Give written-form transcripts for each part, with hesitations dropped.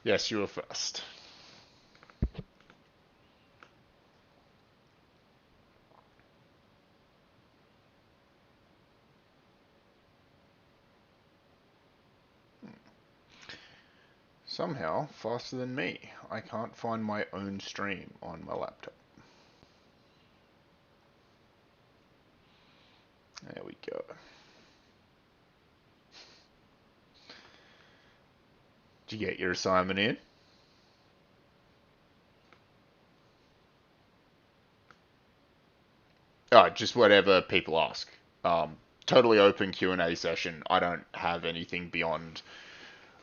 Yes, you were first. Somehow, faster than me. I can't find my own stream on my laptop. There we go. Did you get your assignment in? Oh, just whatever people ask. Totally open Q&A session. I don't have anything beyond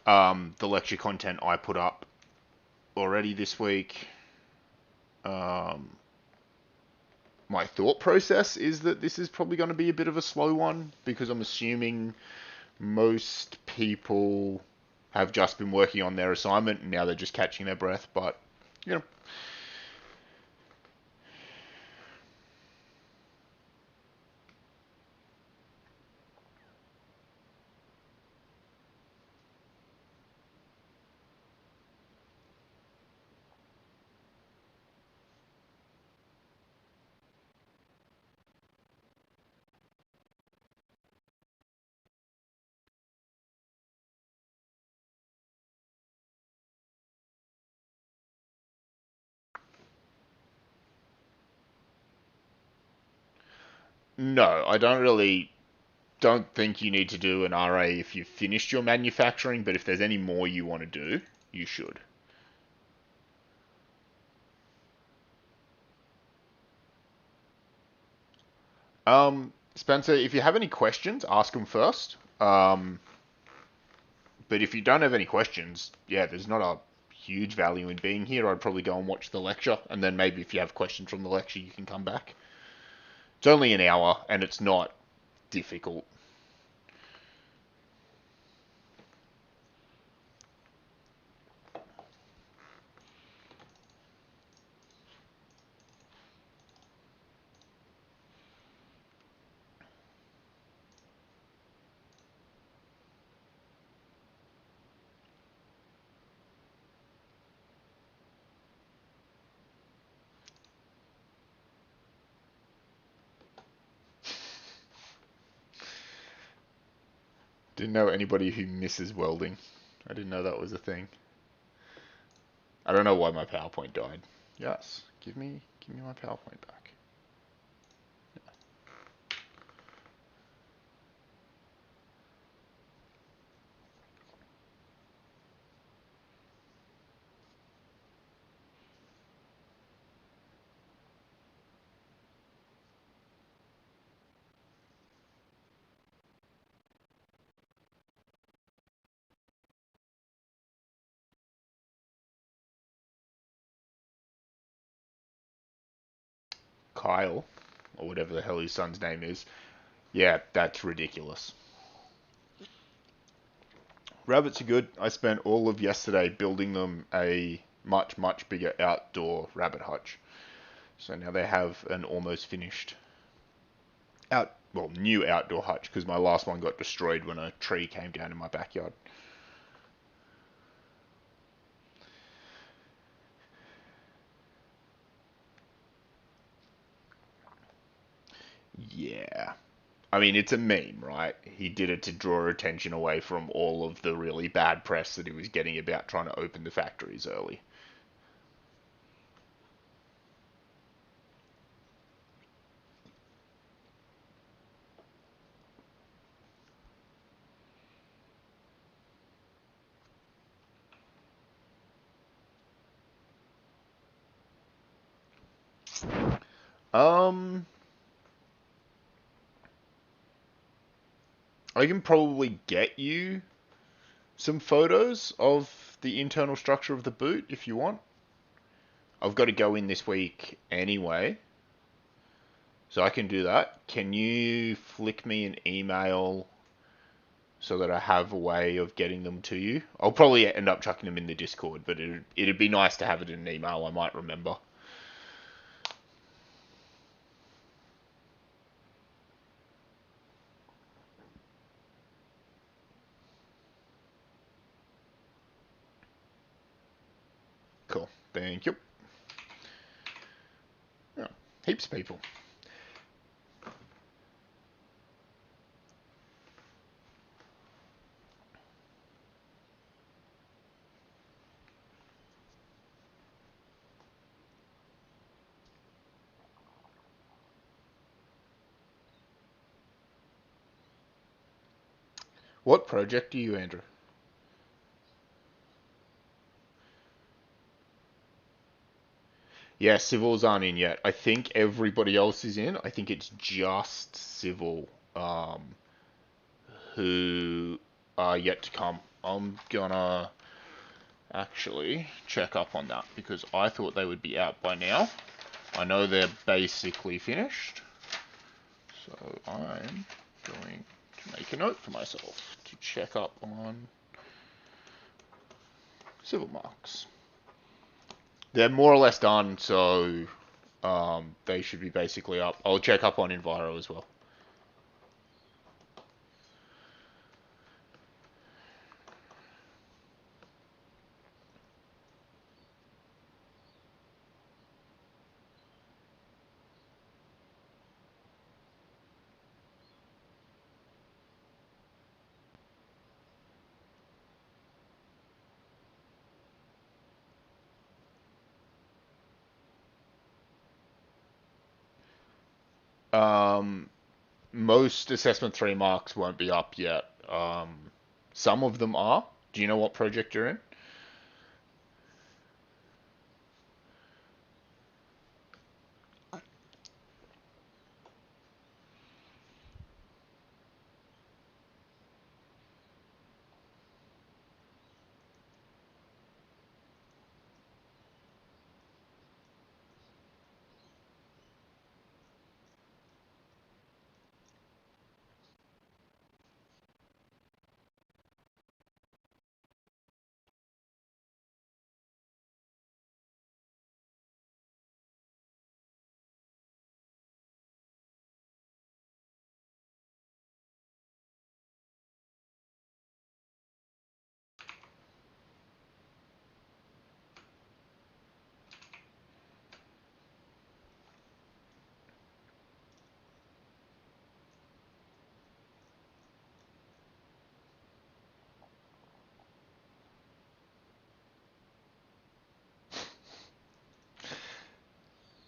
the lecture content I put up already this week. My thought process is that this is probably going to be a bit of a slow one because I'm assuming most people have just been working on their assignment and now they're just catching their breath. But, you know, no, I don't think you need to do an RA if you've finished your manufacturing, but if there's any more you want to do, you should. Spencer, if you have any questions, ask them first. But if you don't have any questions, yeah, there's not a huge value in being here. I'd probably go and watch the lecture, and then maybe if you have questions from the lecture, you can come back. It's only an hour, and it's not difficult. Didn't know anybody who misses welding. I didn't know that was a thing. I don't know why my PowerPoint died. Yes, give me my PowerPoint back. Kyle, or whatever the hell his son's name is. Yeah, that's ridiculous. Rabbits are good. I spent all of yesterday building them a much, much bigger outdoor rabbit hutch. So now they have an almost finished new outdoor hutch because my last one got destroyed when a tree came down in my backyard. Yeah. I mean, it's a meme, right? He did it to draw attention away from all of the really bad press that he was getting about trying to open the factories early. Um, I can probably get you some photos of the internal structure of the boot if you want. I've got to go in this week anyway, so I can do that. Can you flick me an email so that I have a way of getting them to you? I'll probably end up chucking them in the Discord, but it'd be nice to have it in an email. I might remember. Cool. Thank you. Yeah, heaps of people. What project are you, Andrew? Yeah, civils aren't in yet. I think everybody else is in. I think it's just civil who are yet to come. I'm gonna actually check up on that because I thought they would be out by now. I know they're basically finished. So I'm going to make a note for myself to check up on civil marks. They're more or less done, so they should be basically up. I'll check up on Enviro as well. Most assessment 3 marks won't be up yet. Some of them are. Do you know what project you're in?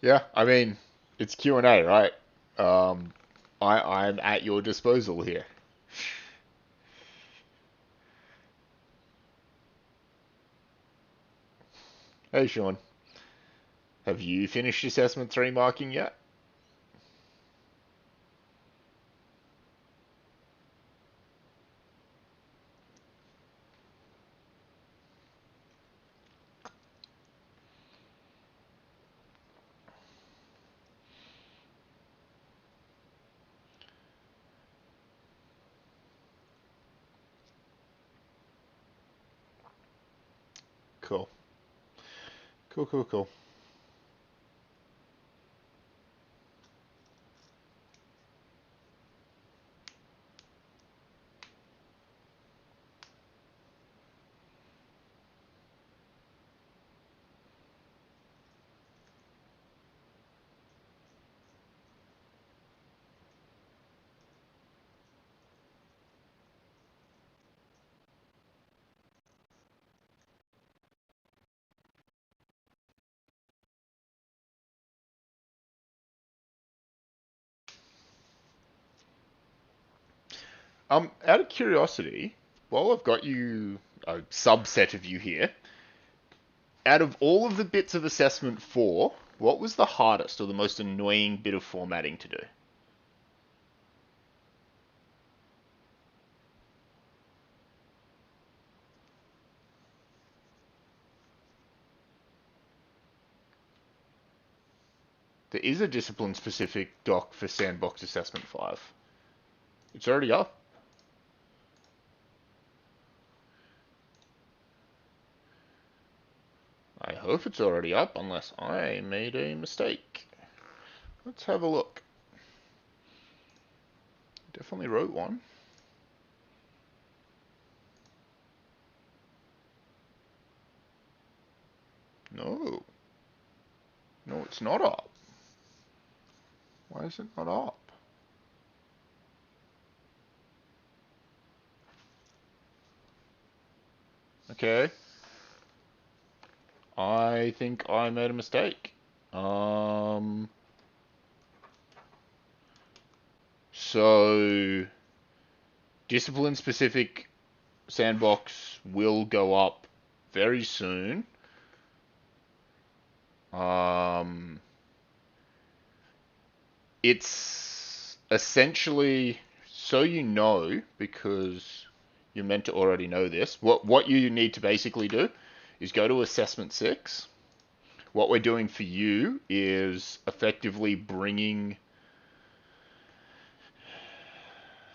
Yeah, I mean, it's Q&A, right? Um, I'm at your disposal here. Hey, Sean, have you finished assessment 3 marking yet? Cool. Cool, cool, cool. Out of curiosity, while I've got you, a subset of you here, out of all of the bits of assessment 4, what was the hardest or the most annoying bit of formatting to do? There is a discipline-specific doc for Sandbox Assessment 5. It's already up. I hope it's already up, unless I made a mistake. Let's have a look. Definitely wrote one. No. No, it's not up. Why is it not up? Okay. I think I made a mistake. So discipline specific sandbox will go up very soon. It's essentially, so you know, because you're meant to already know this, what you need to basically do is go to assessment 6. What we're doing for you is effectively bringing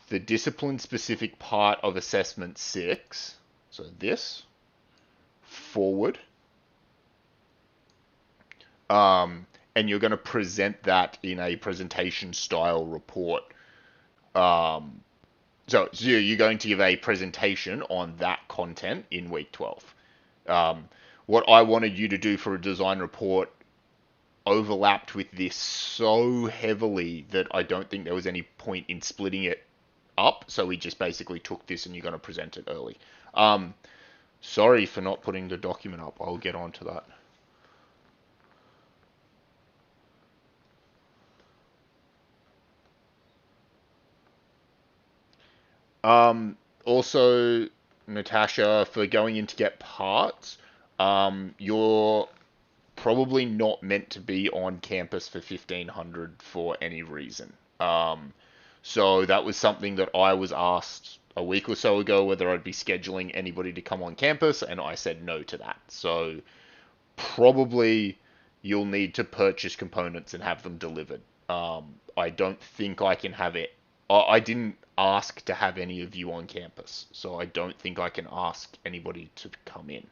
the discipline specific part of assessment 6, so this, forward. And you're going to present that in a presentation style report. So you're going to give a presentation on that content in week 12. What I wanted you to do for a design report overlapped with this so heavily that I don't think there was any point in splitting it up. So we just basically took this and you're going to present it early. Sorry for not putting the document up. I'll get on to that. Also, Natasha, for going in to get parts, you're probably not meant to be on campus for 1500 for any reason. So that was something that I was asked a week or so ago whether I'd be scheduling anybody to come on campus, and I said no to that. So probably you'll need to purchase components and have them delivered. I don't think I can have it. I didn't ask to have any of you on campus, so I don't think I can ask anybody to come in.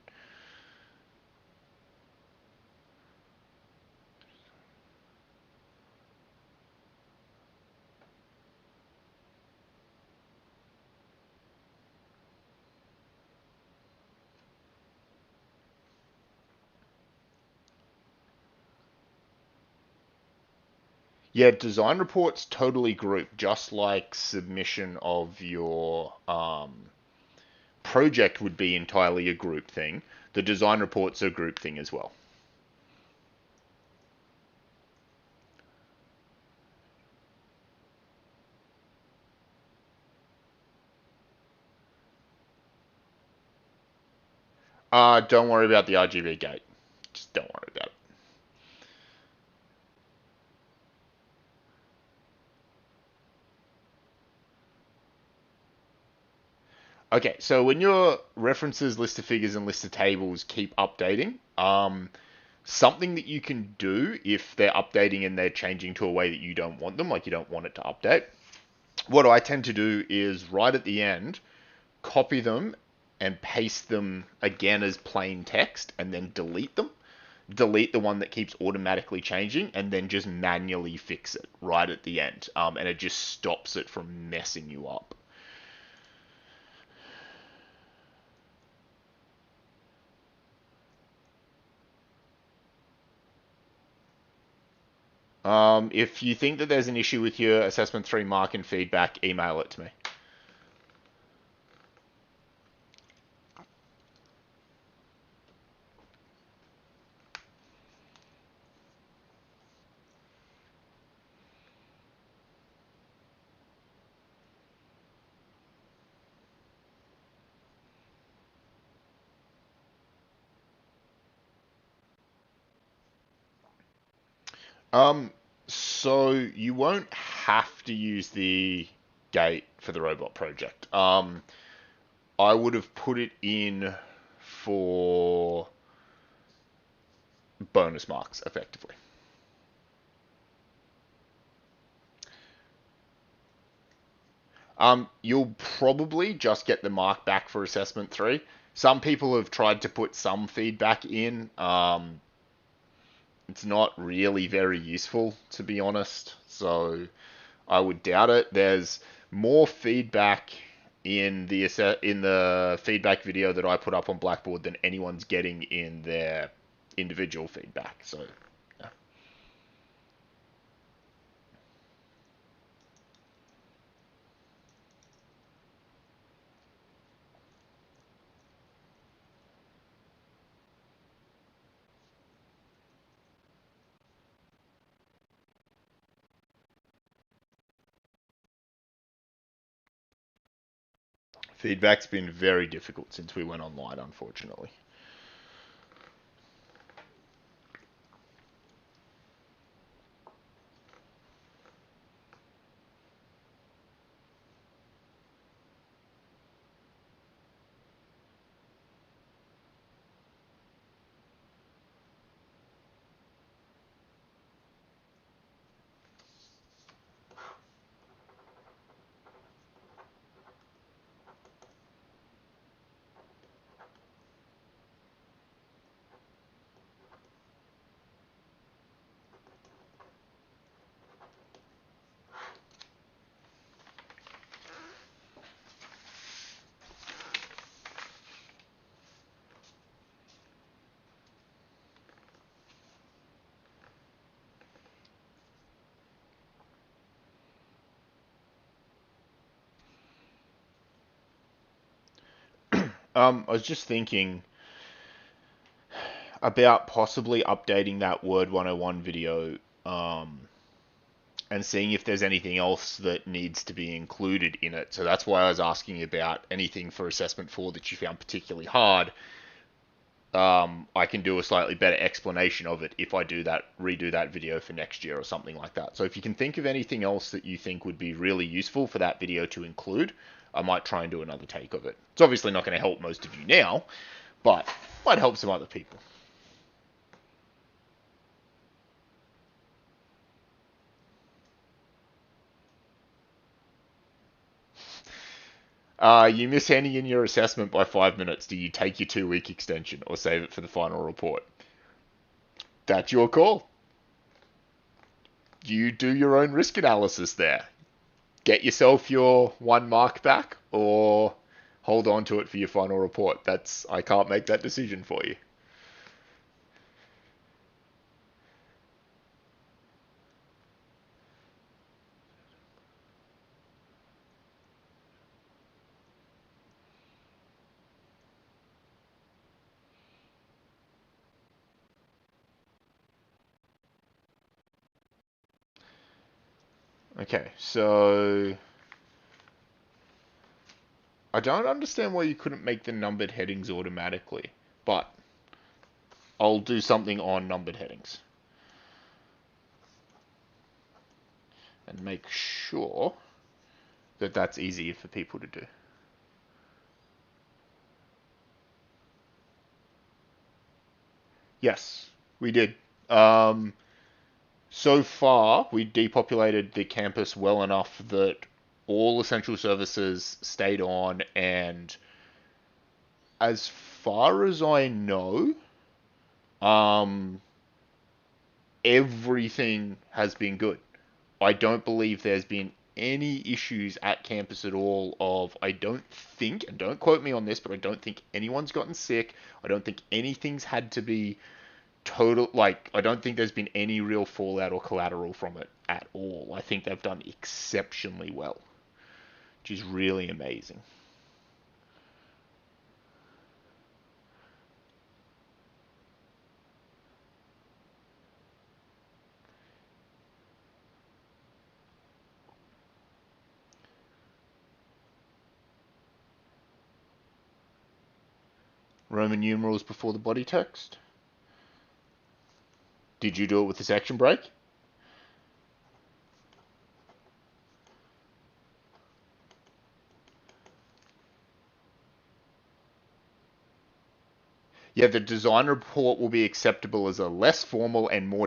Yeah, design reports totally group, just like submission of your project would be entirely a group thing. The design reports are a group thing as well. Don't worry about the RGB gate. Just don't worry about it. Okay, so when your references, list of figures, and list of tables keep updating, something that you can do if they're updating and they're changing to a way that you don't want them, like you don't want it to update, what I tend to do is right at the end, copy them and paste them again as plain text and then delete them. Delete the one that keeps automatically changing and then just manually fix it right at the end. And it just stops it from messing you up. If you think that there's an issue with your assessment 3 mark and feedback, email it to me. So you won't have to use the gate for the robot project. I would have put it in for bonus marks, effectively. You'll probably just get the mark back for assessment 3. Some people have tried to put some feedback in. It's not really very useful, to be honest. So I would doubt it. There's more feedback in the feedback video that I put up on Blackboard than anyone's getting in their individual feedback. So, yeah. Feedback's been very difficult since we went online, unfortunately. I was just thinking about possibly updating that Word 101 video, and seeing if there's anything else that needs to be included in it. So that's why I was asking about anything for assessment 4 that you found particularly hard. I can do a slightly better explanation of it if I redo that video for next year or something like that. So if you can think of anything else that you think would be really useful for that video to include, I might try and do another take of it. It's obviously not going to help most of you now, but might help some other people. You miss handing in your assessment by 5 minutes. Do you take your 2 week extension or save it for the final report? That's your call. You do your own risk analysis there. Get yourself your 1 mark back or hold on to it for your final report. I can't make that decision for you. Okay, so I don't understand why you couldn't make the numbered headings automatically, but I'll do something on numbered headings and make sure that that's easier for people to do. Yes, we did. So far, we depopulated the campus well enough that all essential services stayed on, and as far as I know, um, everything has been good. I don't believe there's been any issues at campus at all I don't think, and don't quote me on this, but I don't think anyone's gotten sick. I don't think anything's had to be I don't think there's been any real fallout or collateral from it at all. I think they've done exceptionally well, which is really amazing. Roman numerals before the body text. Did you do it with the section break? Yeah, the design report will be acceptable as a less formal and more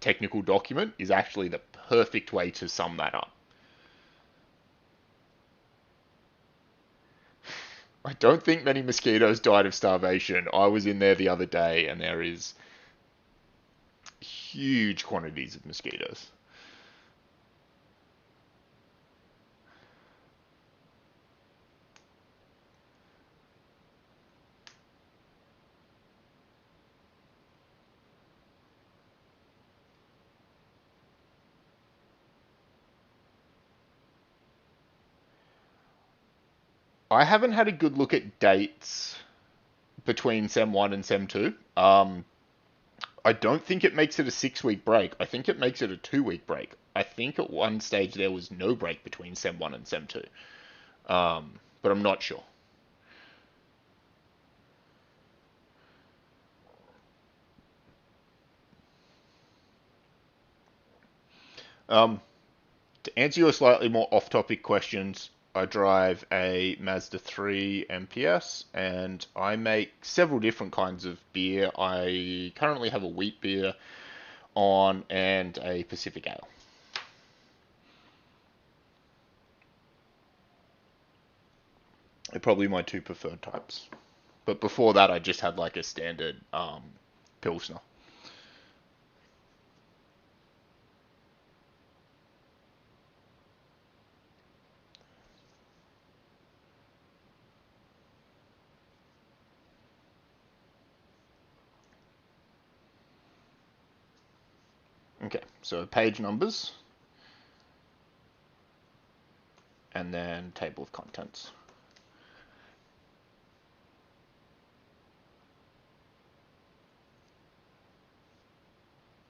technical document is actually the perfect way to sum that up. I don't think many mosquitoes died of starvation. I was in there the other day and there is huge quantities of mosquitoes. I haven't had a good look at dates between Sem 1 and Sem 2. I don't think it makes it a 6 week break. I think it makes it a 2 week break. I think at one stage there was no break between Sem 1 and Sem 2. But I'm not sure. Um, to answer your slightly more off topic questions, I drive a Mazda 3 MPS and I make several different kinds of beer. I currently have a wheat beer on and a Pacific Ale. They're probably my two preferred types. But before that, I just had like a standard Pilsner. Okay, so page numbers and then table of contents.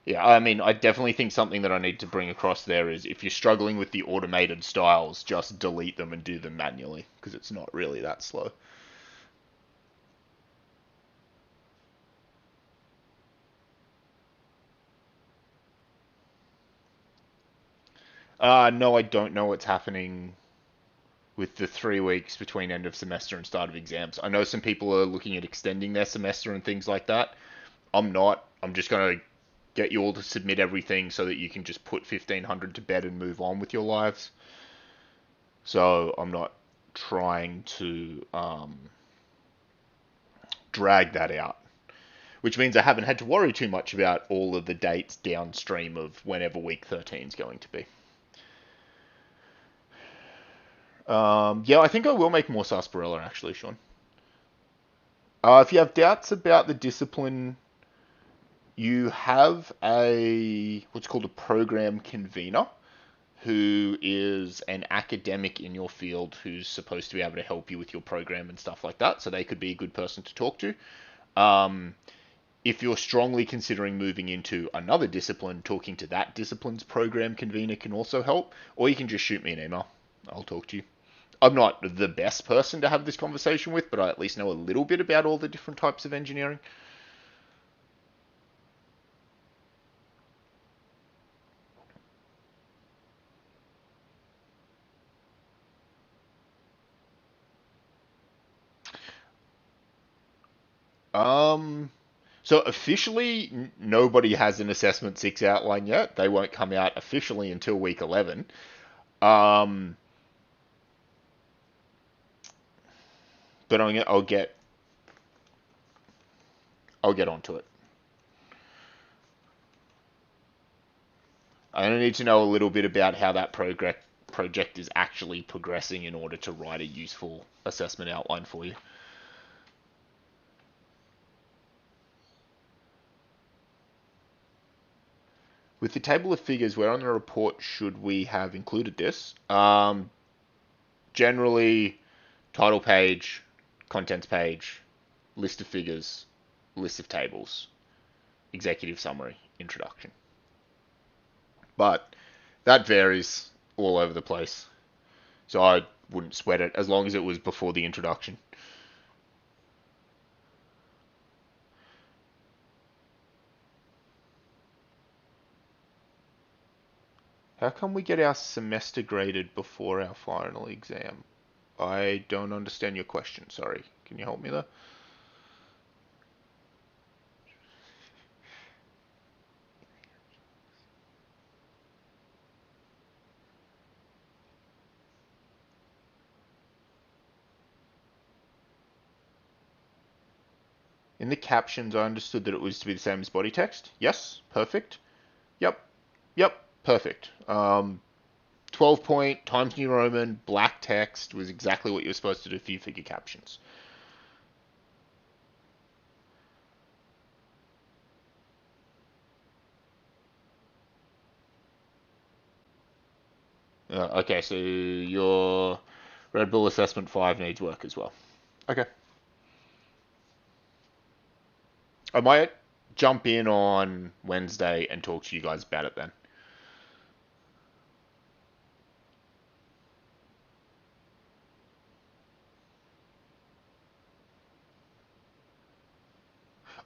Yeah, I mean, I definitely think something that I need to bring across there is if you're struggling with the automated styles, just delete them and do them manually because it's not really that slow. No, I don't know what's happening with the 3 weeks between end of semester and start of exams. I know some people are looking at extending their semester and things like that. I'm not. I'm just going to get you all to submit everything so that you can just put 1500 to bed and move on with your lives. So I'm not trying to drag that out, which means I haven't had to worry too much about all of the dates downstream of whenever week 13 is going to be. Yeah, I think I will make more sarsaparilla actually, Sean. If you have doubts about the discipline, you have a what's called a program convener who is an academic in your field who's supposed to be able to help you with your program and stuff like that. So they could be a good person to talk to. Um, if you're strongly considering moving into another discipline, talking to that discipline's program convener can also help. Or you can just shoot me an email. I'll talk to you. I'm not the best person to have this conversation with, but I at least know a little bit about all the different types of engineering. Um, so officially, nobody has an assessment 6 outline yet. They won't come out officially until week 11. Um, but I'll get onto it. I only need to know a little bit about how that project is actually progressing in order to write a useful assessment outline for you. With the table of figures, where on the report should we have included this? Generally, title page, contents page, list of figures, list of tables, executive summary, introduction. But that varies all over the place. So I wouldn't sweat it as long as it was before the introduction. How come we get our semester graded before our final exam? I don't understand your question, sorry. Can you help me there? In the captions, I understood that it was to be the same as body text. Yes, perfect. Yep, yep, perfect. 12 point, Times New Roman, black text was exactly what you were supposed to do for your figure captions. Okay, so your Red Bull Assessment 5 needs work as well. Okay. I might jump in on Wednesday and talk to you guys about it then.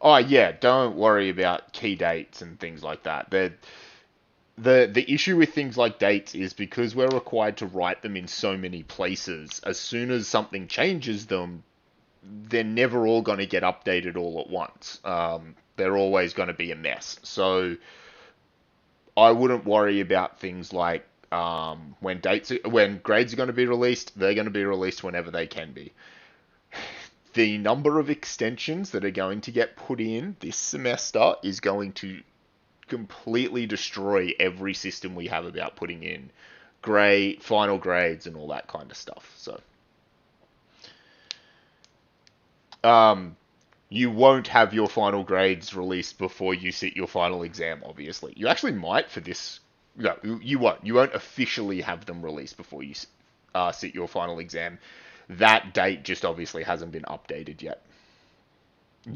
Oh yeah, don't worry about key dates and things like that. The issue with things like dates is because we're required to write them in so many places. As soon as something changes them, they're never all going to get updated all at once. They're always going to be a mess. So I wouldn't worry about things like when grades are going to be released. They're going to be released whenever they can be. The number of extensions that are going to get put in this semester is going to completely destroy every system we have about putting in final grades and all that kind of stuff. So, you won't have your final grades released before you sit your final exam, obviously. You actually might for this. No, you won't. You won't officially have them released before you sit your final exam. That date just obviously hasn't been updated yet.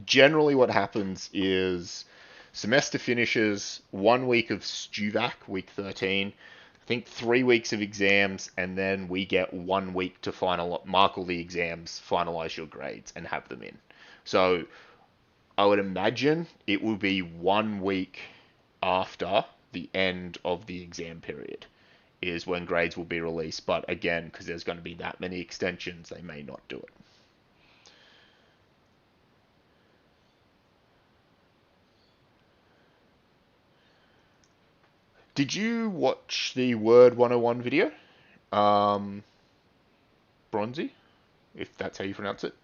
Generally, what happens is semester finishes 1 week of STUVAC, week 13, I think 3 weeks of exams, and then we get 1 week to mark all the exams, finalize your grades, and have them in. So I would imagine it will be 1 week after the end of the exam period is when grades will be released. But again, because there's going to be that many extensions, they may not do it. Did you watch the Word 101 video? Bronzy, if that's how you pronounce it.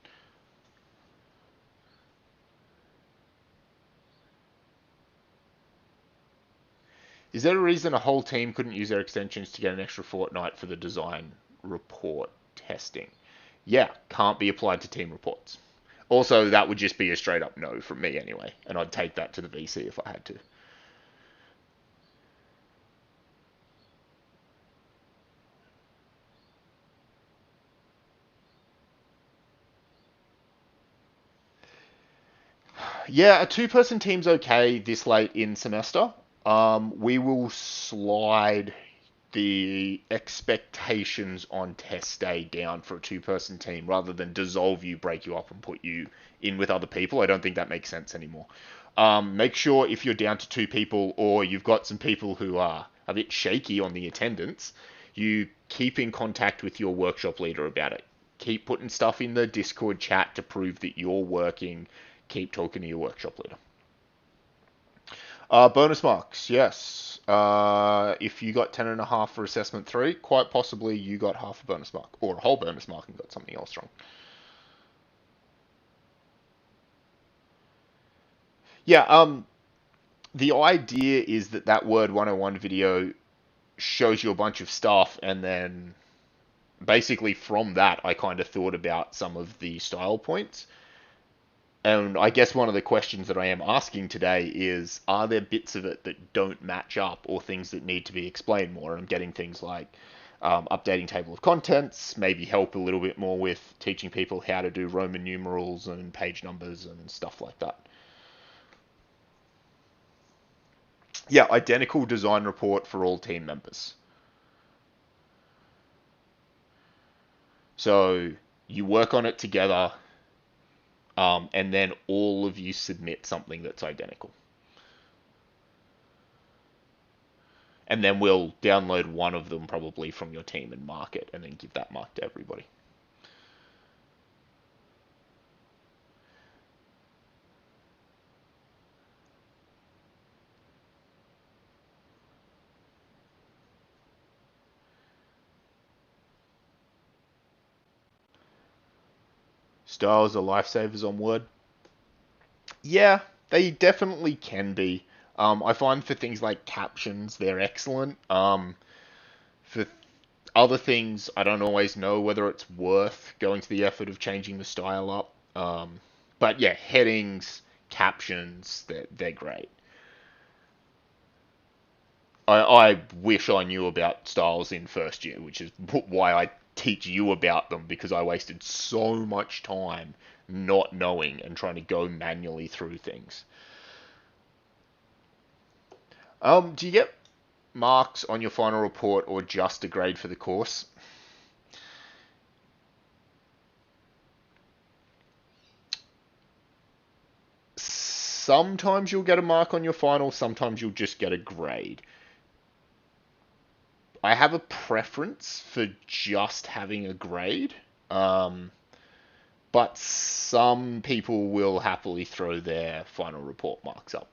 Is there a reason a whole team couldn't use their extensions to get an extra fortnight for the design report testing? Yeah, can't be applied to team reports. Also, that would just be a straight up no from me anyway, and I'd take that to the VC if I had to. Yeah, a two-person team's okay this late in semester. We will slide the expectations on test day down for a two-person team rather than dissolve you, break you up, and put you in with other people. I don't think that makes sense anymore. Make sure if you're down to two people or you've got some people who are a bit shaky on the attendance, you keep in contact with your workshop leader about it. Keep putting stuff in the Discord chat to prove that you're working. Keep talking to your workshop leader. Bonus marks, yes. If you got 10.5 for assessment 3, quite possibly you got half a bonus mark, or a whole bonus mark and got something else wrong. Yeah, the idea is that Word 101 video shows you a bunch of stuff, and then basically from that, I kind of thought about some of the style points. And I guess one of the questions that I am asking today is, are there bits of it that don't match up or things that need to be explained more? And I'm getting things like updating table of contents, maybe help a little bit more with teaching people how to do Roman numerals and page numbers and stuff like that. Yeah, identical design report for all team members. So you work on it together, and then all of you submit something that's identical. And then we'll download one of them probably from your team and mark it, and then give that mark to everybody. Styles are lifesavers on Word. Yeah, they definitely can be. I find for things like captions, they're excellent. For other things, I don't always know whether it's worth going to the effort of changing the style up. But yeah, headings, captions, they're great. I wish I knew about styles in first year, which is why I teach you about them because I wasted so much time not knowing and trying to go manually through things. Do you get marks on your final report or just a grade for the course? Sometimes you'll get a mark on your final, sometimes you'll just get a grade. I have a preference for just having a grade, but some people will happily throw their final report marks up.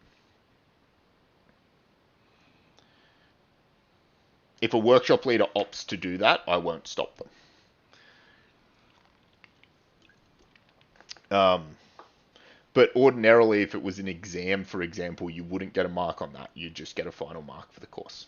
If a workshop leader opts to do that, I won't stop them. But ordinarily, if it was an exam, for example, you wouldn't get a mark on that. You'd just get a final mark for the course.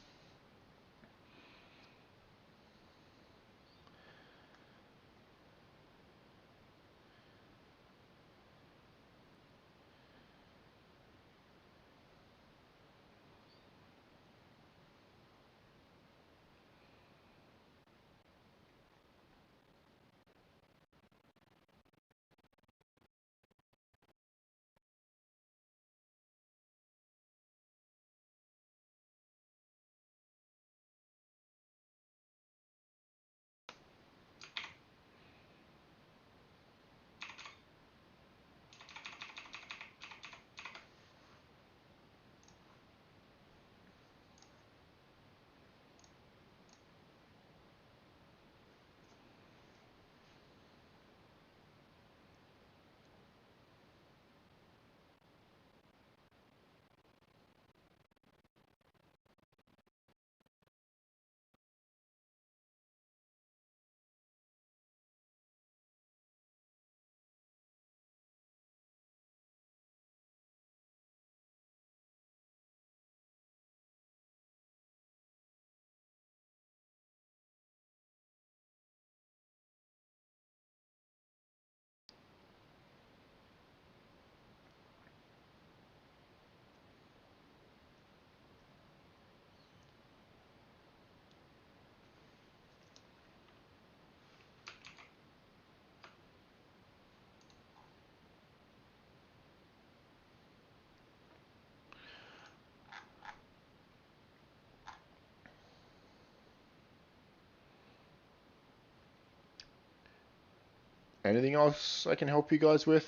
Anything else I can help you guys with?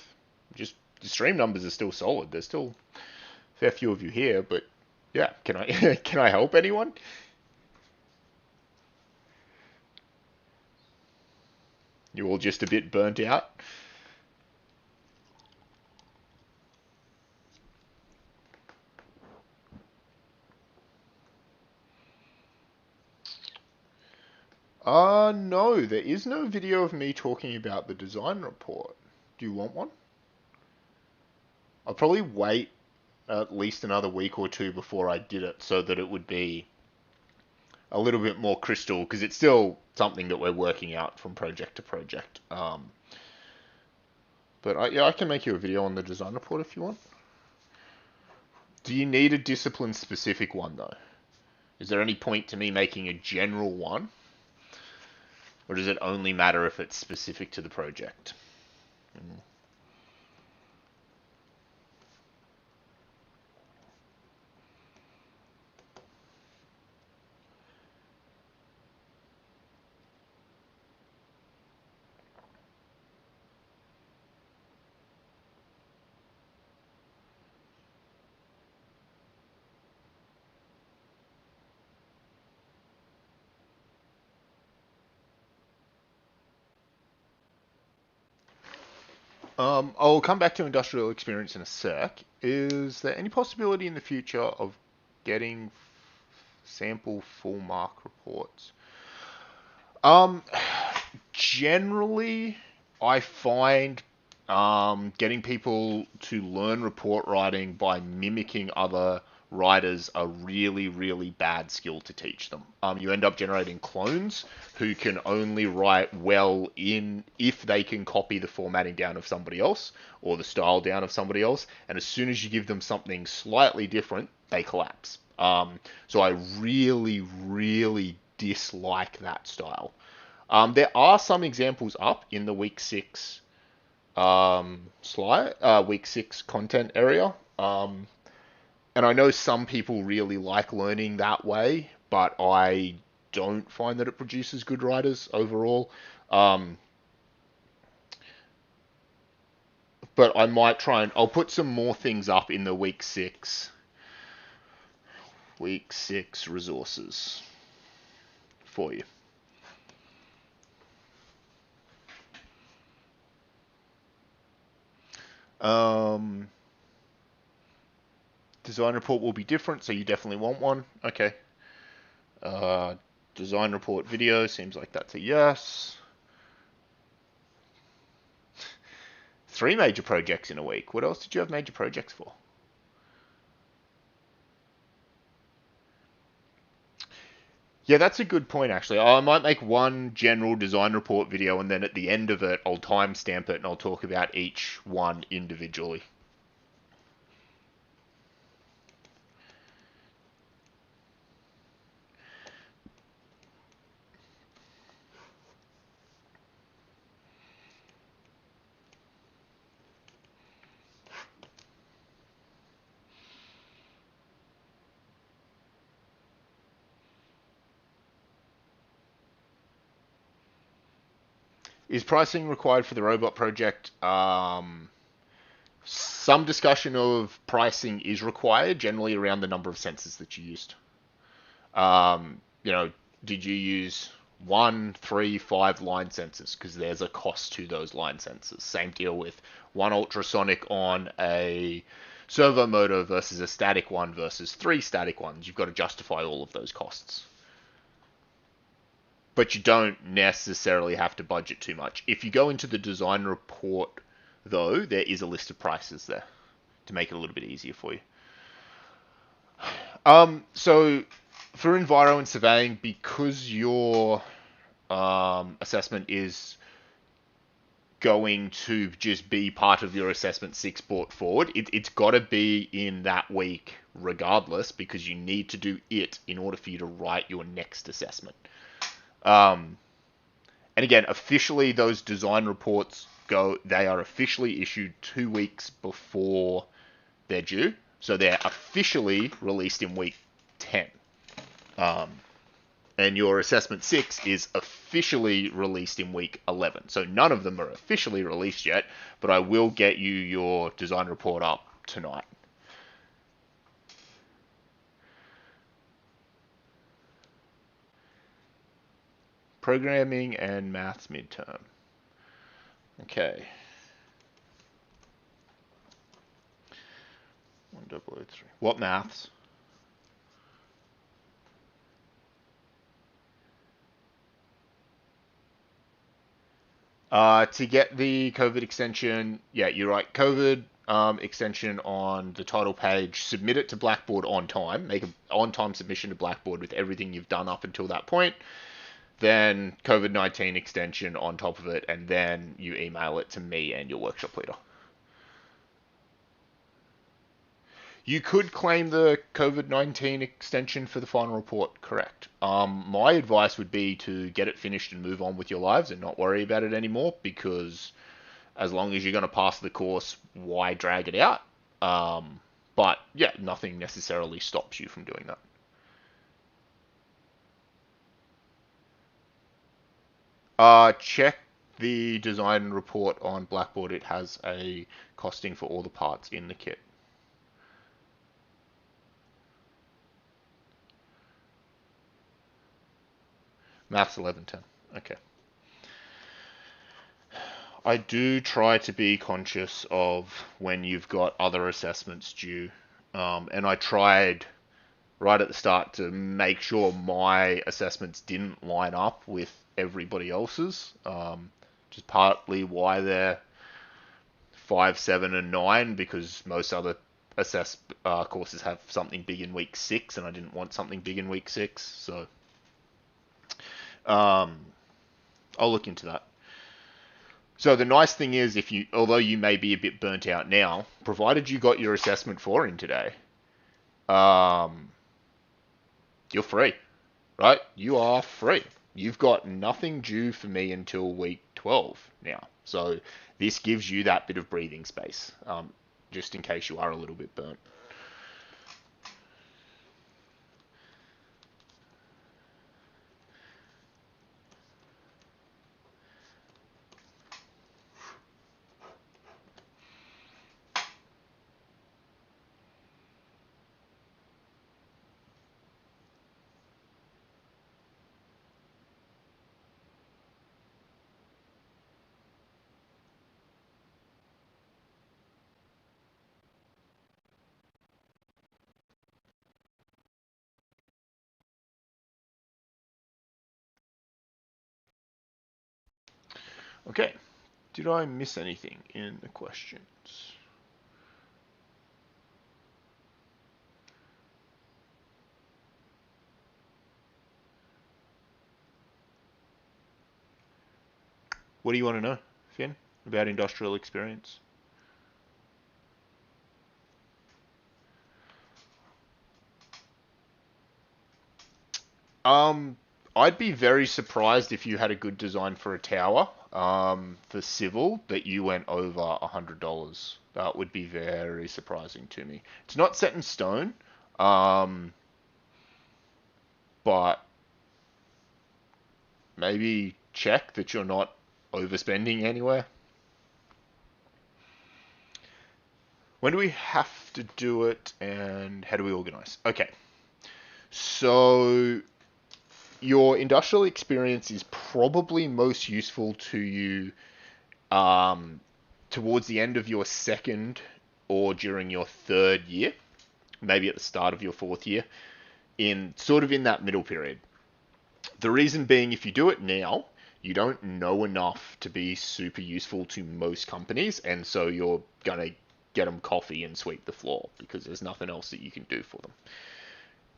Just the stream numbers are still solid. There's still a fair few of you here, but yeah, can I can I help anyone? You all just a bit burnt out? No, there is no video of me talking about the design report. Do you want one? I'll probably wait at least another week or two before I did it so that it would be a little bit more crystal because it's still something that we're working out from project to project. Yeah, I can make you a video on the design report if you want. Do you need a discipline specific one though? Is there any point to me making a general one? Or does it only matter if it's specific to the project? I'll come back to industrial experience in a sec. Is there any possibility in the future of getting sample full mark reports? Um, Generally, I find getting people to learn report writing by mimicking other writers a really, really bad skill to teach them. You end up generating clones who can only write well in if they can copy the formatting down of somebody else or the style down of somebody else. And as soon as you give them something slightly different, they collapse. So I really, really dislike that style. There are some examples up in the week 6 week 6 content area. And I know some people really like learning that way, but I don't find that it produces good writers overall. But I might try and I'll put some more things up in the week 6 resources for you. Design report will be different, so you definitely want one. Okay. Design report video seems like that's a yes. 3 major projects in a week. What else did you have major projects for? Yeah, that's a good point, actually. I might make one general design report video, and then at the end of it, I'll timestamp it and I'll talk about each one individually. Is pricing required for the robot project? Some discussion of pricing is required, generally around the number of sensors that you used. Did you use 1, 3, 5 line sensors? Because there's a cost to those line sensors. Same deal with one ultrasonic on a servo motor versus a static one versus 3 static ones. You've got to justify all of those costs. But you don't necessarily have to budget too much. If you go into the design report, though, there is a list of prices there to make it a little bit easier for you. So for enviro and surveying, because your assessment is going to just be part of your assessment 6 brought forward, it's got to be in that week regardless, because you need to do it in order for you to write your next assessment. And again, officially, those design reports they are officially issued 2 weeks before they're due. So they're officially released in week 10. And your assessment 6 is officially released in week 11. So none of them are officially released yet, but I will get you your design report up tonight. Programming and maths midterm. Okay. 1003. What maths? To get the COVID extension, yeah, you're right. COVID extension on the title page, submit it to Blackboard on time. Make an on-time submission to Blackboard with everything you've done up until that point. Then COVID-19 extension on top of it, and then you email it to me and your workshop leader. You could claim the COVID-19 extension for the final report, correct. My advice would be to get it finished and move on with your lives and not worry about it anymore, because as long as you're going to pass the course, why drag it out? But yeah, nothing necessarily stops you from doing that. Check the design report on Blackboard. It has a costing for all the parts in the kit. Maths 1110. Okay. I do try to be conscious of when you've got other assessments due. And I tried right at the start to make sure my assessments didn't line up with everybody else's. Which is partly why they're 5, 7, and 9, because most other courses have something big in week 6, and I didn't want something big in week 6, so I'll look into that. So the nice thing is, although you may be a bit burnt out now, provided you got your assessment 4 in today, you're free, right? You are free. You've got nothing due for me until week 12 now. So this gives you that bit of breathing space, just in case you are a little bit burnt. Okay, did I miss anything in the questions? What do you want to know, Finn, about industrial experience? Um, I'd be very surprised if you had a good design for a tower, for civil, but you went over $100. That would be very surprising to me. It's not set in stone, um, but maybe check that you're not overspending anywhere. When do we have to do it, and how do we organize? Okay, so your industrial experience is probably most useful to you um, towards the end of your second or during your third year, maybe at the start of your fourth year, in sort of in that middle period. The reason being, if you do it now, you don't know enough to be super useful to most companies, and so you're gonna get them coffee and sweep the floor because there's nothing else that you can do for them.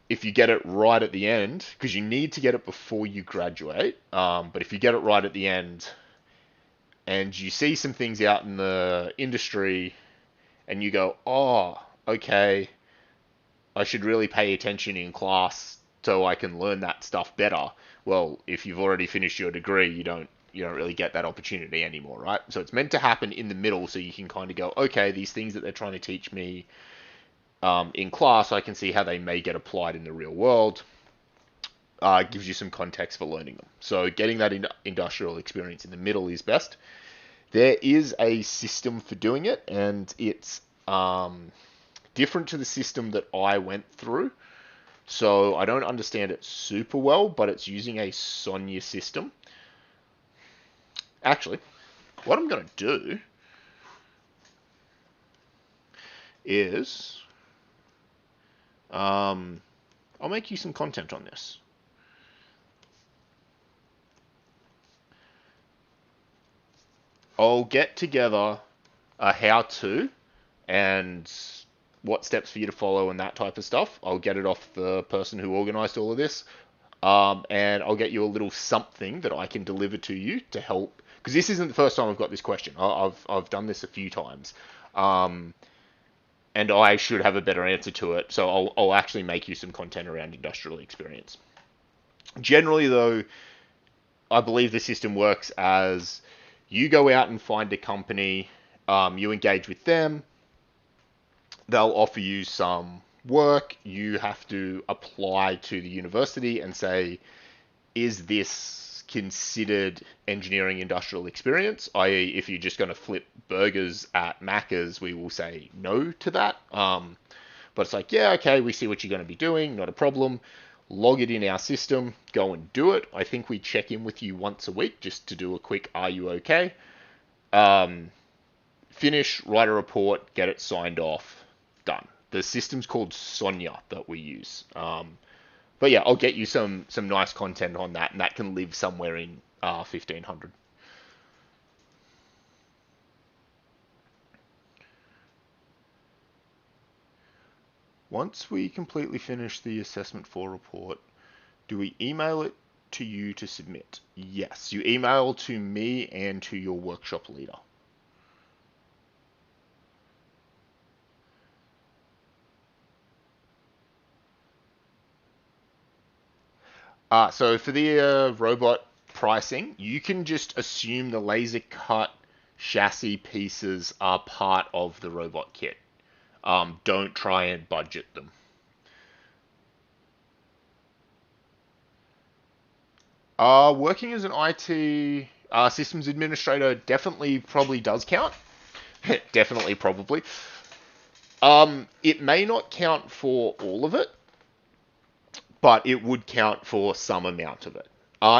If you get it right at the end, because you need to get it before you graduate, but if you get it right at the end and you see some things out in the industry and you go, oh, okay, I should really pay attention in class so I can learn that stuff better. Well, if you've already finished your degree, you don't really get that opportunity anymore, right? So it's meant to happen in the middle so you can kind of go, okay, these things that they're trying to teach me in class, I can see how they may get applied in the real world. Gives you some context for learning them. So getting that industrial experience in the middle is best. There is a system for doing it, and it's different to the system that I went through. So I don't understand it super well, but it's using a Sonia system. Actually, what I'm going to do is I'll make you some content on this. I'll get together a how-to and what steps for you to follow and that type of stuff. I'll get it off the person who organized all of this. And I'll get you a little something that I can deliver to you to help. Because this isn't the first time I've got this question. I've done this a few times. And I should have a better answer to it. So I'll actually make you some content around industrial experience. Generally, though, I believe the system works as you go out and find a company, you engage with them, they'll offer you some work. You have to apply to the university and say, is this considered engineering industrial experience? I.e., if you're just going to flip burgers at Macca's, we will say no to that. But it's like, yeah, okay, we see what you're going to be doing, not a problem. Log it in our system, go and do it. I think we check in with you once a week just to do a quick, are you okay? Finish, write a report, get it signed off, done. The system's called Sonia that we use. But yeah, I'll get you some nice content on that, and that can live somewhere in 1500. Once we completely finish the assessment 4 report, do we email it to you to submit? Yes, you email to me and to your workshop leader. So for the robot pricing, you can just assume the laser cut chassis pieces are part of the robot kit. Don't try and budget them. Working as an IT systems administrator definitely probably does count. Definitely, probably. It may not count for all of it, but it would count for some amount of it.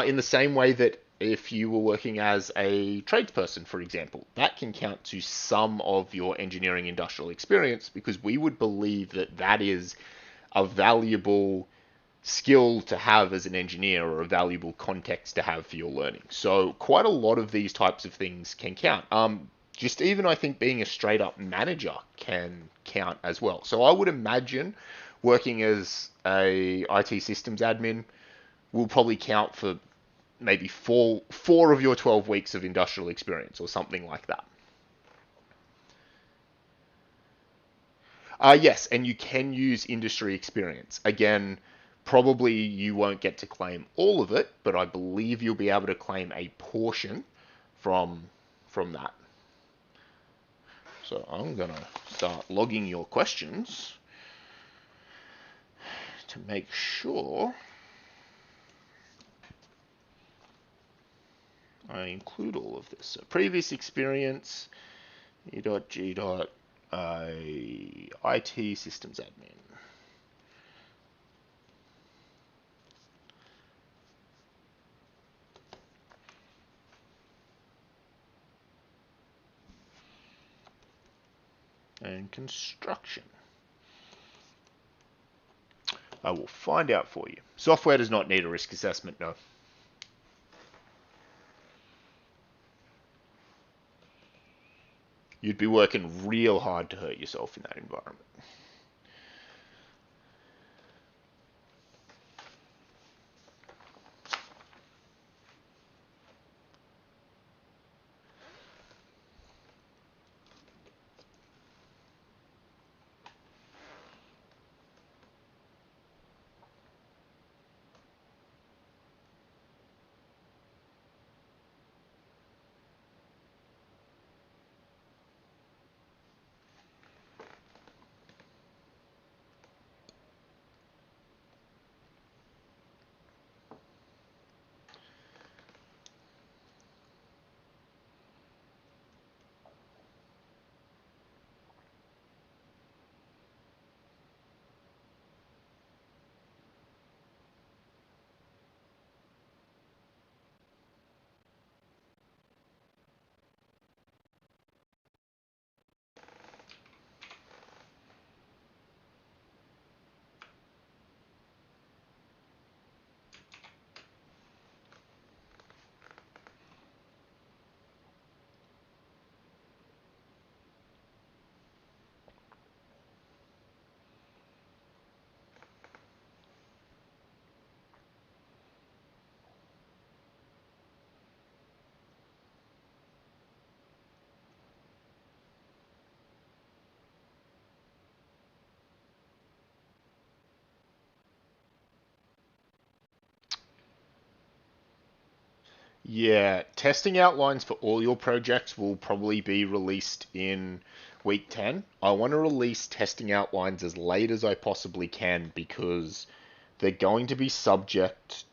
In the same way that if you were working as a tradesperson, for example, that can count to some of your engineering industrial experience because we would believe that that is a valuable skill to have as an engineer or a valuable context to have for your learning. So quite a lot of these types of things can count. Just even I think being a straight up manager can count as well. So I would imagine working as a IT systems admin will probably count for maybe four of your 12 weeks of industrial experience or something like that. Yes, and you can use industry experience. Again, probably you won't get to claim all of it, but I believe you'll be able to claim a portion from that. So I'm gonna start logging your questions to make sure I include all of this. So previous experience, E.G. IT systems admin. And construction. I will find out for you. Software does not need a risk assessment, no. You'd be working real hard to hurt yourself in that environment. Yeah, testing outlines for all your projects will probably be released in week 10. I want to release testing outlines as late as I possibly can because they're going to be subject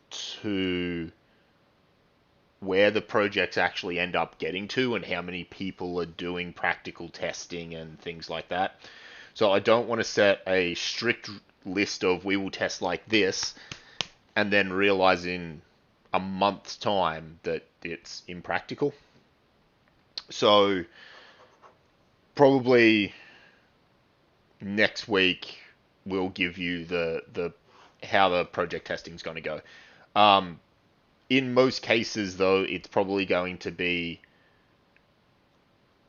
to where the projects actually end up getting to and how many people are doing practical testing and things like that. So I don't want to set a strict list of we will test like this and then realize in a month's time that it's impractical. So probably next week we'll give you the how the project testing is going to go. In most cases, though, it's probably going to be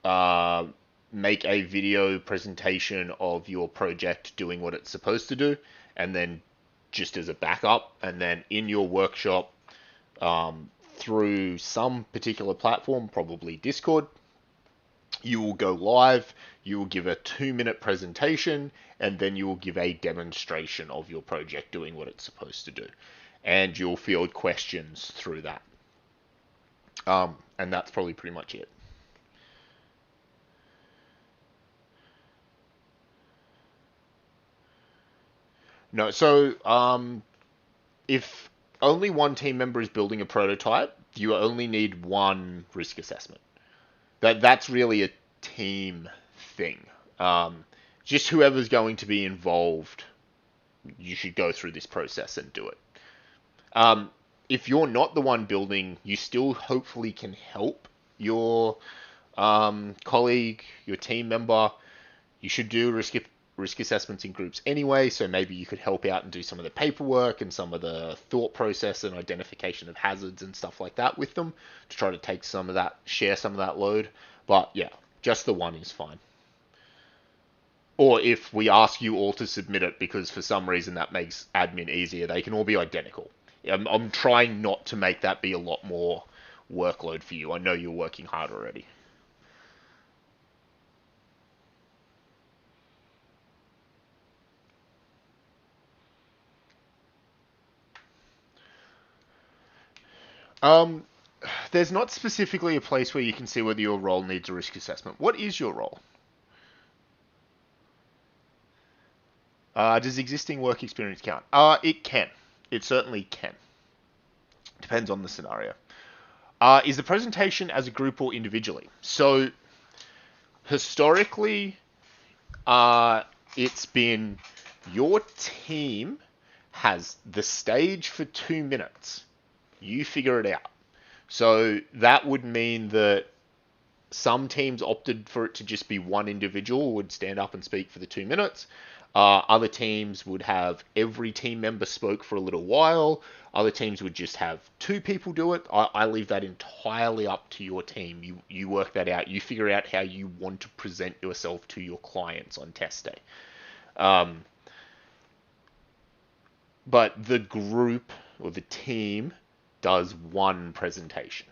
uh, make a video presentation of your project doing what it's supposed to do, and then just as a backup, and then in your workshop through some particular platform, probably Discord, you will go live, you will give a 2-minute presentation, and then you will give a demonstration of your project doing what it's supposed to do. and you'll field questions through that. And that's probably pretty much it. No, so if only one team member is building a prototype, you only need one risk assessment. That's really a team thing. Um, just whoever's going to be involved, you should go through this process and do it. Um, if you're not the one building, you still hopefully can help your colleague, your team member. You should do risk assessments in groups anyway, so maybe you could help out and do some of the paperwork and some of the thought process and identification of hazards and stuff like that with them to try to take some of that, share some of that load. But yeah, just the one is fine. Or if we ask you all to submit it because for some reason that makes admin easier, they can all be identical. I'm trying not to make that be a lot more workload for you. I know you're working hard already. Um, there's not specifically a place where you can see whether your role needs a risk assessment. What is your role? Does existing work experience count? It can. It certainly can. Depends on the scenario. Is the presentation as a group or individually? So historically, uh, it's been your team has the stage for 2 minutes. You figure it out. So that would mean that some teams opted for it to just be one individual would stand up and speak for the 2 minutes. Other teams would have every team member spoke for a little while. Other teams would just have two people do it. I leave that entirely up to your team. You work that out. You figure out how you want to present yourself to your clients on test day. But the group or the team does one presentation.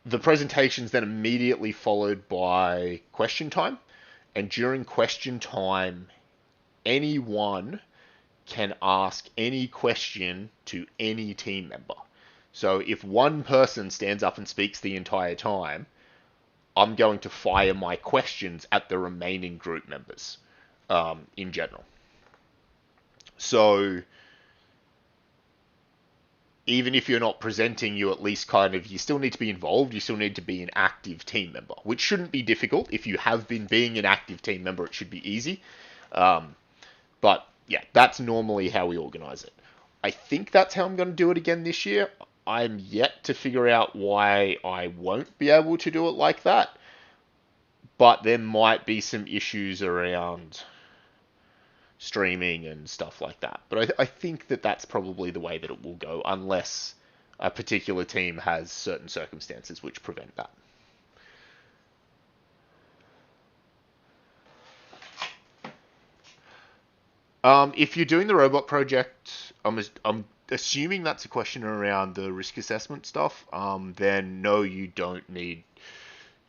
The presentation's then immediately followed by question time. And during question time, anyone can ask any question to any team member. So if one person stands up and speaks the entire time, I'm going to fire my questions at the remaining group members in general. So even if you're not presenting, you at least you still need to be involved. You still need to be an active team member, which shouldn't be difficult. If you have been being an active team member, it should be easy. But yeah, that's normally how we organize it. I think that's how I'm going to do it again this year. I'm yet to figure out why I won't be able to do it like that. But there might be some issues around streaming and stuff like that. But I think that that's probably the way that it will go, unless a particular team has certain circumstances which prevent that. If you're doing the robot project, I'm assuming that's a question around the risk assessment stuff. Then no, you don't need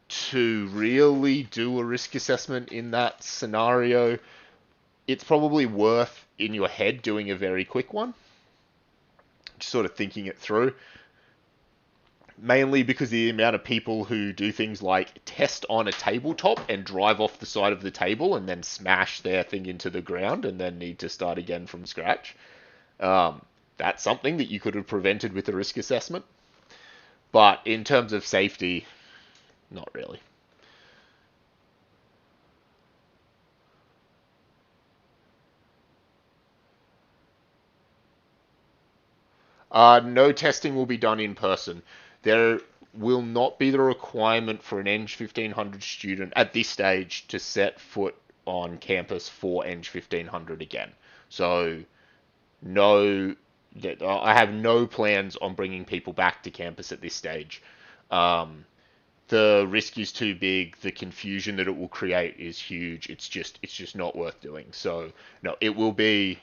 to really do a risk assessment in that scenario. It's probably worth in your head doing a very quick one, just sort of thinking it through. Mainly because the amount of people who do things like test on a tabletop and drive off the side of the table and then smash their thing into the ground and then need to start again from scratch. That's something that you could have prevented with a risk assessment. But in terms of safety, not really. No testing will be done in person. There will not be the requirement for an Eng 1500 student at this stage to set foot on campus for Eng 1500 again. So, no, I have no plans on bringing people back to campus at this stage. The risk is too big. The confusion that it will create is huge. It's just not worth doing. So, no, it will be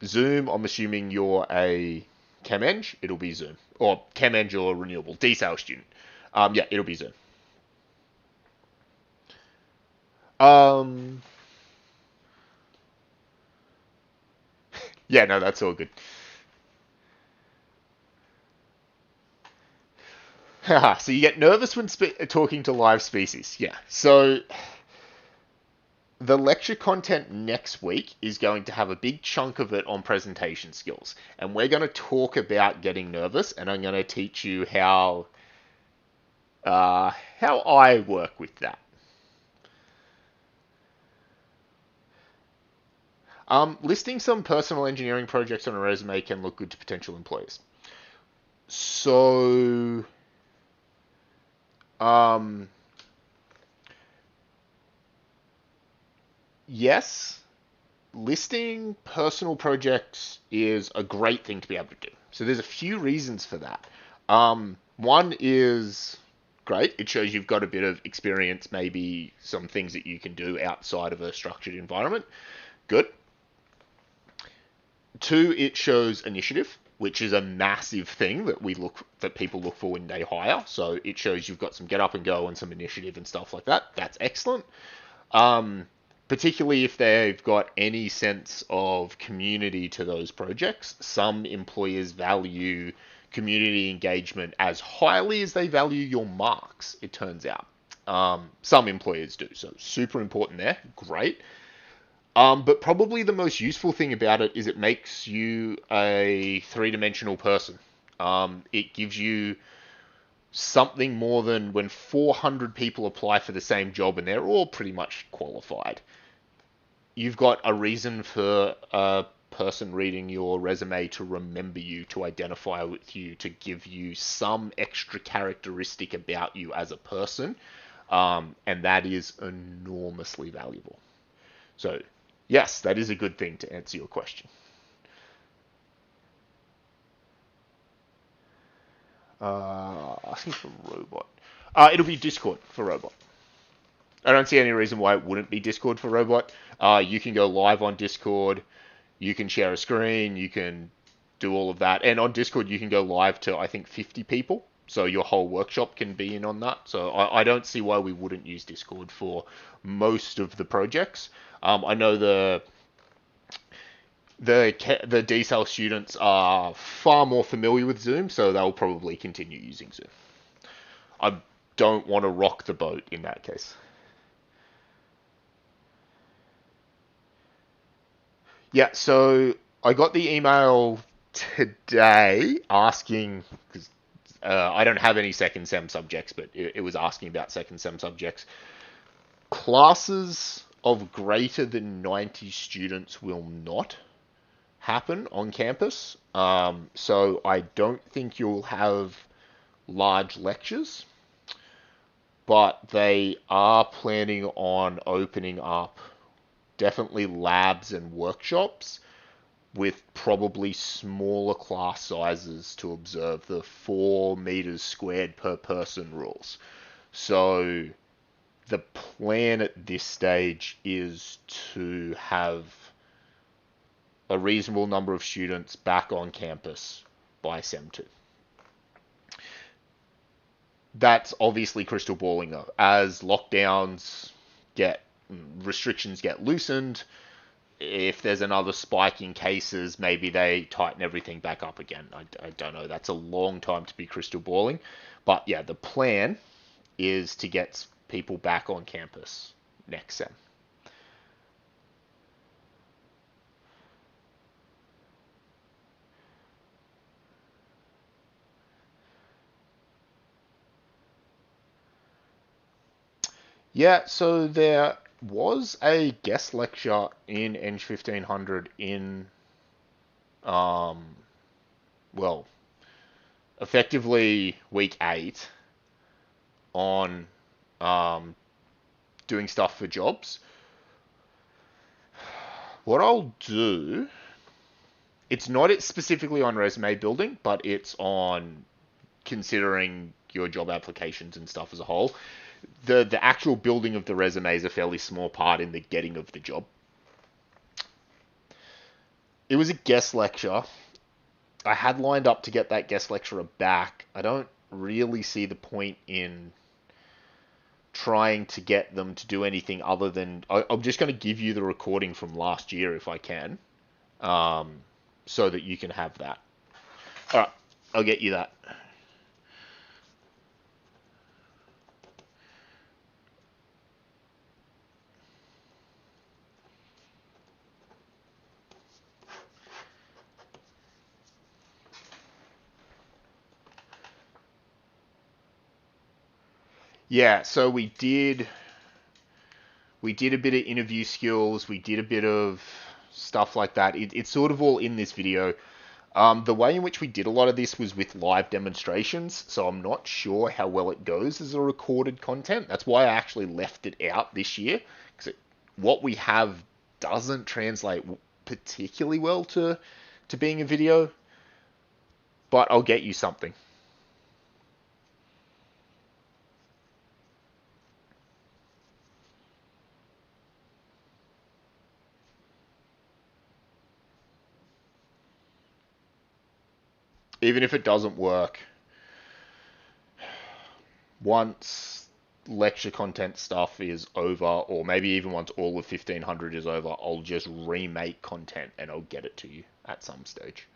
Zoom. I'm assuming you're a ChemEng. It'll be Zoom. Or ChemEng or renewable desal student. Yeah, it'll be Zoom. Um, Yeah, no, that's all good. So you get nervous when talking to live species. Yeah. So the lecture content next week is going to have a big chunk of it on presentation skills. And we're going to talk about getting nervous, and I'm going to teach you how I work with that. Listing some personal engineering projects on a resume can look good to potential employers. So, um, yes, listing personal projects is a great thing to be able to do. So there's a few reasons for that. One is great. It shows you've got a bit of experience, maybe some things that you can do outside of a structured environment. Good. Two, it shows initiative, which is a massive thing that people look for when they hire. So it shows you've got some get up and go and some initiative and stuff like that. That's excellent. Particularly if they've got any sense of community to those projects. Some employers value community engagement as highly as they value your marks, it turns out. Some employers do, so super important there. Great. But probably the most useful thing about it is it makes you a three-dimensional person. It gives you something more than when 400 people apply for the same job and they're all pretty much qualified. You've got a reason for a person reading your resume to remember you, to identify with you, to give you some extra characteristic about you as a person, and that is enormously valuable. So, yes, that is a good thing to answer your question. Asking for robot. It'll be Discord for robot. I don't see any reason why it wouldn't be Discord for robot. You can go live on Discord. You can share a screen. You can do all of that. And on Discord, you can go live to, I think, 50 people. So your whole workshop can be in on that. So I don't see why we wouldn't use Discord for most of the projects. I know the D-Cell students are far more familiar with Zoom, so they'll probably continue using Zoom. I don't want to rock the boat in that case. Yeah, so I got the email today asking, because I don't have any second sem subjects, but it was asking about second sem subjects. Classes of greater than 90 students will not happen on campus. So I don't think you'll have large lectures, but they are planning on opening up definitely labs and workshops with probably smaller class sizes to observe the 4 meters squared per person rules. So the plan at this stage is to have a reasonable number of students back on campus by Sem 2. That's obviously crystal balling though. As restrictions get loosened, if there's another spike in cases, maybe they tighten everything back up again. I don't know. That's a long time to be crystal balling. But yeah, the plan is to get people back on campus next sem. Yeah, so there was a guest lecture in Eng 1500 in, um, well, effectively week 8 on doing stuff for jobs. What I'll do, it's not specifically on resume building, but it's on considering your job applications and stuff as a whole. The actual building of the resume is a fairly small part in the getting of the job. It was a guest lecture. I had lined up to get that guest lecturer back. I don't really see the point in trying to get them to do anything other than I'm just going to give you the recording from last year if I can. so that you can have that. All right, I'll get you that. Yeah, so we did a bit of interview skills, we did a bit of stuff like that. It's sort of all in this video. The way in which we did a lot of this was with live demonstrations, so I'm not sure how well it goes as a recorded content. That's why I actually left it out this year, because what we have doesn't translate particularly well to being a video, but I'll get you something. Even if it doesn't work, once lecture content stuff is over, or maybe even once all of 1500 is over, I'll just remake content and I'll get it to you at some stage.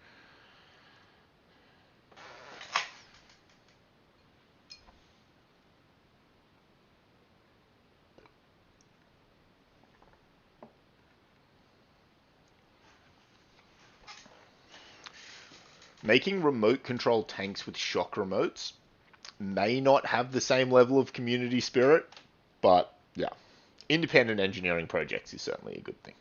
Making remote control tanks with shock remotes may not have the same level of community spirit, but yeah, independent engineering projects is certainly a good thing.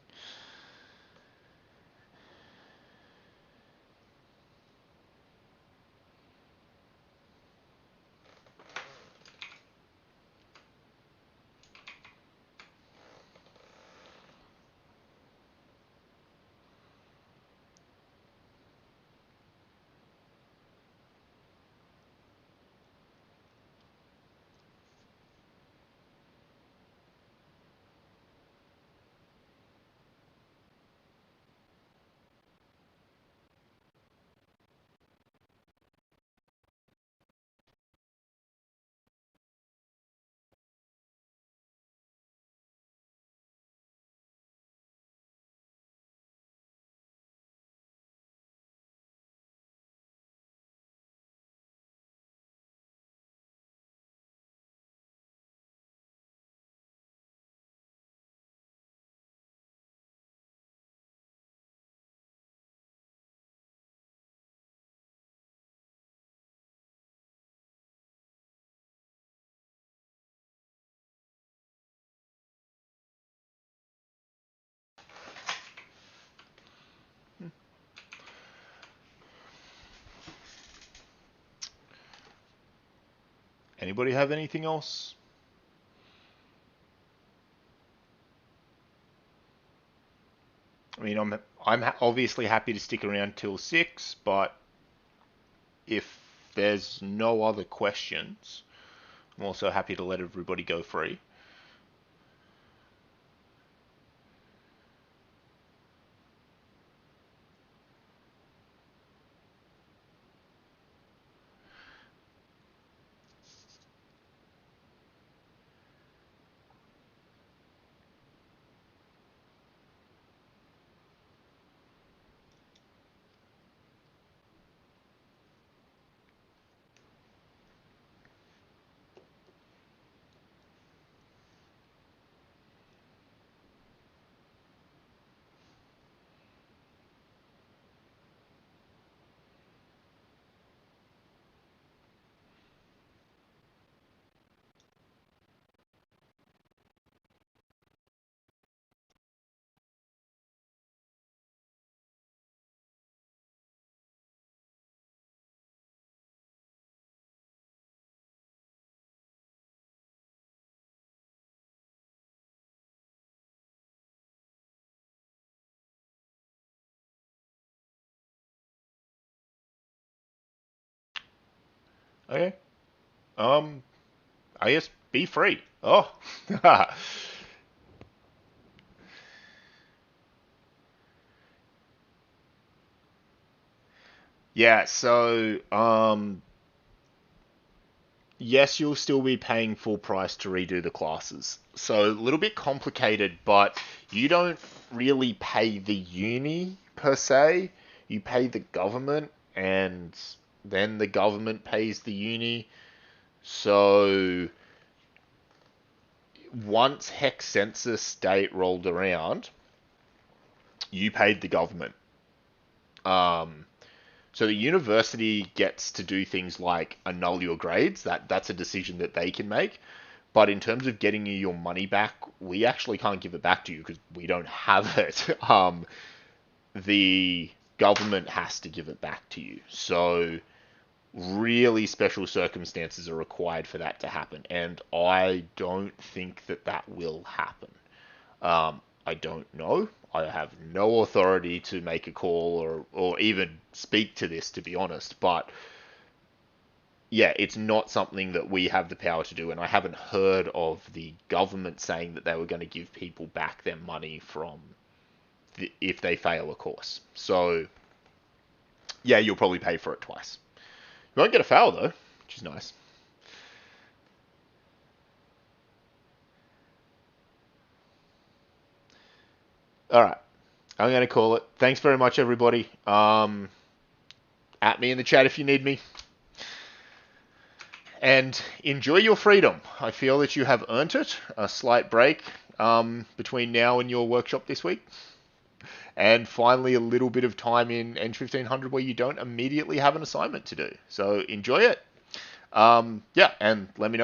Anybody have anything else? I mean, I'm obviously happy to stick around till 6, but if there's no other questions, I'm also happy to let everybody go free. Okay. Um, I guess be free. Oh. Yeah, so yes, you'll still be paying full price to redo the classes. So a little bit complicated, but you don't really pay the uni per se. you pay the government, and then the government pays the uni. So once Hex census date rolled around, you paid the government. Um, so the university gets to do things like annul your grades. That's a decision that they can make. But in terms of getting you your money back, we actually can't give it back to you because we don't have it. The government has to give it back to you. So really special circumstances are required for that to happen, and I don't think that that will happen. I don't know. I have no authority to make a call or even speak to this, to be honest. But yeah, it's not something that we have the power to do, and I haven't heard of the government saying that they were going to give people back their money from if they fail a course. So yeah, you'll probably pay for it twice. You won't get a fail though, which is nice. All right, I'm going to call it. Thanks very much, everybody. At me in the chat if you need me. And enjoy your freedom. I feel that you have earned it. A slight break between now and your workshop this week. And finally, a little bit of time in N1500 where you don't immediately have an assignment to do. So enjoy it. Yeah, and let me know if